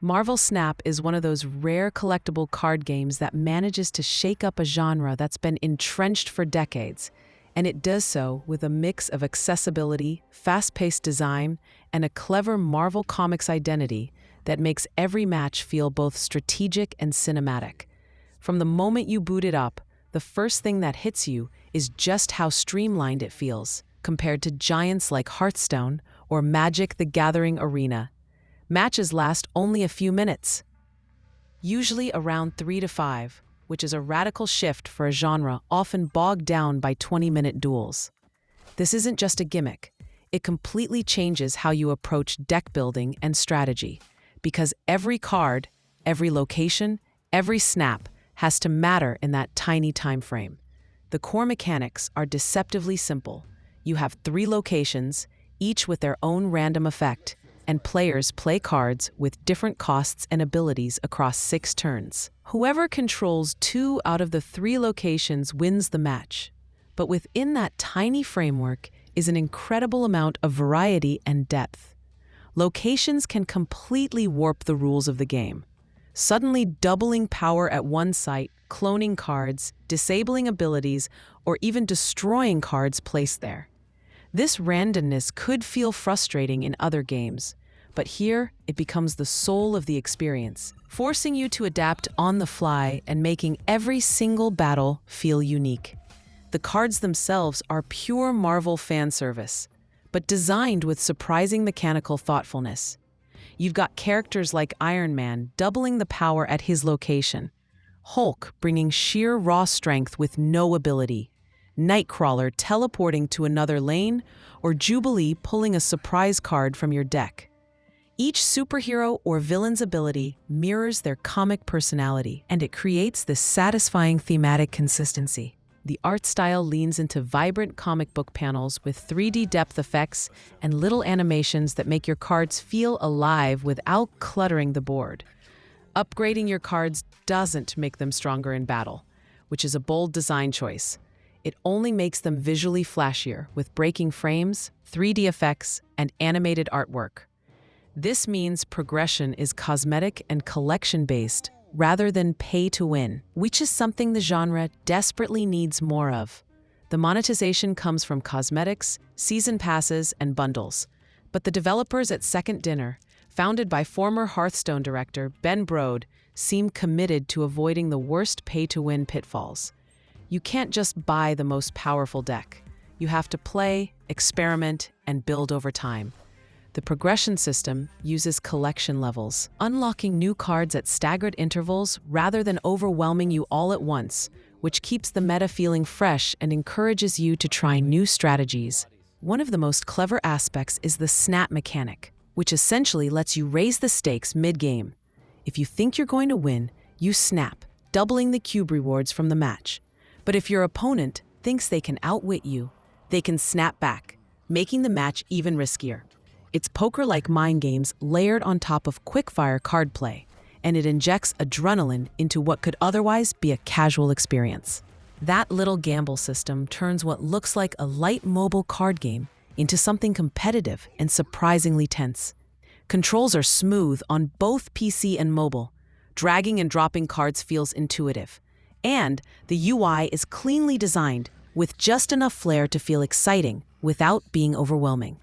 Marvel Snap is one of those rare collectible card games that manages to shake up a genre that's been entrenched for decades, and it does so with a mix of accessibility, fast-paced design, and a clever Marvel Comics identity that makes every match feel both strategic and cinematic. From the moment you boot it up, the first thing that hits you is just how streamlined it feels, compared to giants like Hearthstone or Magic: The Gathering Arena. Matches last only a few minutes, usually around 3 to 5, which is a radical shift for a genre often bogged down by 20-minute duels. This isn't just a gimmick. It completely changes how you approach deck building and strategy, because every card, every location, every snap has to matter in that tiny time frame. The core mechanics are deceptively simple. You have 3 locations, each with their own random effect, and players play cards with different costs and abilities across 6 turns. Whoever controls 2 out of the 3 locations wins the match. But within that tiny framework is an incredible amount of variety and depth. Locations can completely warp the rules of the game, suddenly doubling power at one site, cloning cards, disabling abilities, or even destroying cards placed there. This randomness could feel frustrating in other games, but here it becomes the soul of the experience, forcing you to adapt on the fly and making every single battle feel unique. The cards themselves are pure Marvel fan service, but designed with surprising mechanical thoughtfulness. You've got characters like Iron Man doubling the power at his location, Hulk bringing sheer raw strength with no ability, Nightcrawler teleporting to another lane, or Jubilee pulling a surprise card from your deck. Each superhero or villain's ability mirrors their comic personality, and it creates this satisfying thematic consistency. The art style leans into vibrant comic book panels with 3D depth effects and little animations that make your cards feel alive without cluttering the board. Upgrading your cards doesn't make them stronger in battle, which is a bold design choice. It only makes them visually flashier with breaking frames, 3D effects, and animated artwork. This means progression is cosmetic and collection-based rather than pay-to-win, which is something the genre desperately needs more of. The monetization comes from cosmetics, season passes, and bundles. But the developers at Second Dinner, founded by former Hearthstone director Ben Brode, seem committed to avoiding the worst pay-to-win pitfalls. You can't just buy the most powerful deck. You have to play, experiment, and build over time. The progression system uses collection levels, unlocking new cards at staggered intervals rather than overwhelming you all at once, which keeps the meta feeling fresh and encourages you to try new strategies. One of the most clever aspects is the snap mechanic, which essentially lets you raise the stakes mid-game. If you think you're going to win, you snap, doubling the cube rewards from the match. But if your opponent thinks they can outwit you, they can snap back, making the match even riskier. It's poker-like mind games layered on top of quick-fire card play, and it injects adrenaline into what could otherwise be a casual experience. That little gamble system turns what looks like a light mobile card game into something competitive and surprisingly tense. Controls are smooth on both PC and mobile. Dragging and dropping cards feels intuitive. And the UI is cleanly designed, with just enough flair to feel exciting without being overwhelming.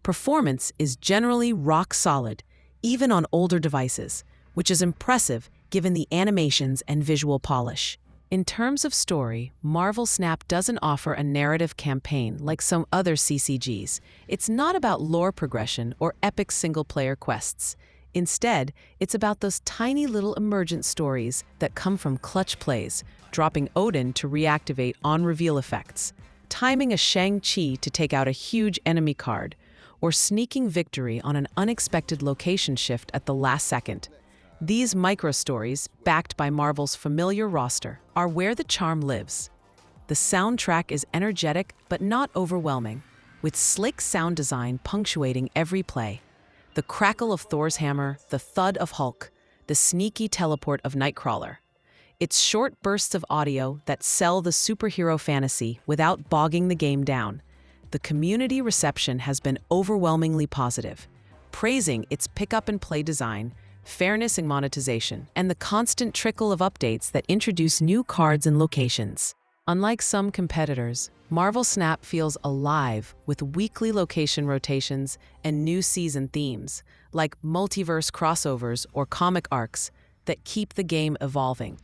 Performance is generally rock solid, even on older devices, which is impressive given the animations and visual polish. In terms of story, Marvel Snap doesn't offer a narrative campaign like some other CCGs. It's not about lore progression or epic single-player quests. Instead, it's about those tiny little emergent stories that come from clutch plays, dropping Odin to reactivate on-reveal effects, timing a Shang-Chi to take out a huge enemy card, or sneaking victory on an unexpected location shift at the last second. These micro-stories, backed by Marvel's familiar roster, are where the charm lives. The soundtrack is energetic but not overwhelming, with slick sound design punctuating every play. The crackle of Thor's hammer, the thud of Hulk, the sneaky teleport of Nightcrawler. It's short bursts of audio that sell the superhero fantasy without bogging the game down. The community reception has been overwhelmingly positive, praising its pick-up-and-play design, fairness in monetization, and the constant trickle of updates that introduce new cards and locations. Unlike some competitors, Marvel Snap feels alive with weekly location rotations and new season themes, like multiverse crossovers or comic arcs that keep the game evolving.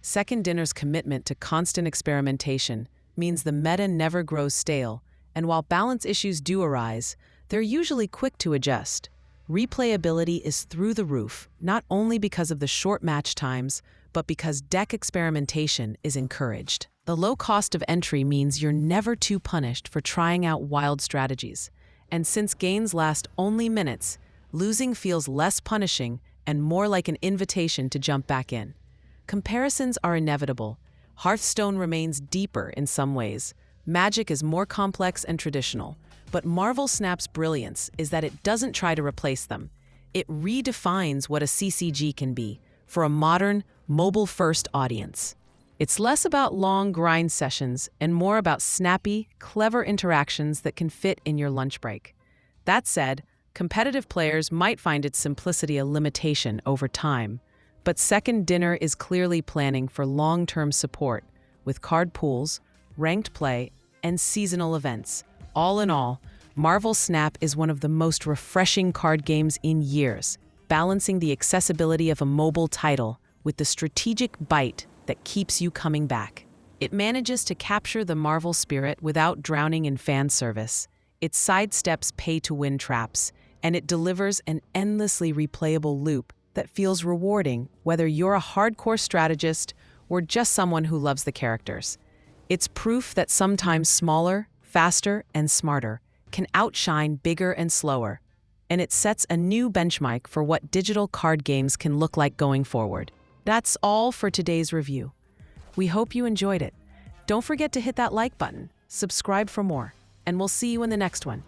Second Dinner's commitment to constant experimentation means the meta never grows stale, and while balance issues do arise, they're usually quick to adjust. Replayability is through the roof, not only because of the short match times, but because deck experimentation is encouraged. The low cost of entry means you're never too punished for trying out wild strategies. And since games last only minutes, losing feels less punishing and more like an invitation to jump back in. Comparisons are inevitable. Hearthstone remains deeper in some ways. Magic is more complex and traditional. But Marvel Snap's brilliance is that it doesn't try to replace them. It redefines what a CCG can be for a modern, mobile-first audience. It's less about long grind sessions and more about snappy, clever interactions that can fit in your lunch break. That said, competitive players might find its simplicity a limitation over time, but Second Dinner is clearly planning for long-term support with card pools, ranked play, and seasonal events. All in all, Marvel Snap is one of the most refreshing card games in years, balancing the accessibility of a mobile title with the strategic bite that keeps you coming back. It manages to capture the Marvel spirit without drowning in fan service. It sidesteps pay-to-win traps, and it delivers an endlessly replayable loop that feels rewarding whether you're a hardcore strategist or just someone who loves the characters. It's proof that sometimes smaller, faster, and smarter can outshine bigger and slower, and it sets a new benchmark for what digital card games can look like going forward. That's all for today's review. We hope you enjoyed it. Don't forget to hit that like button, subscribe for more, and we'll see you in the next one.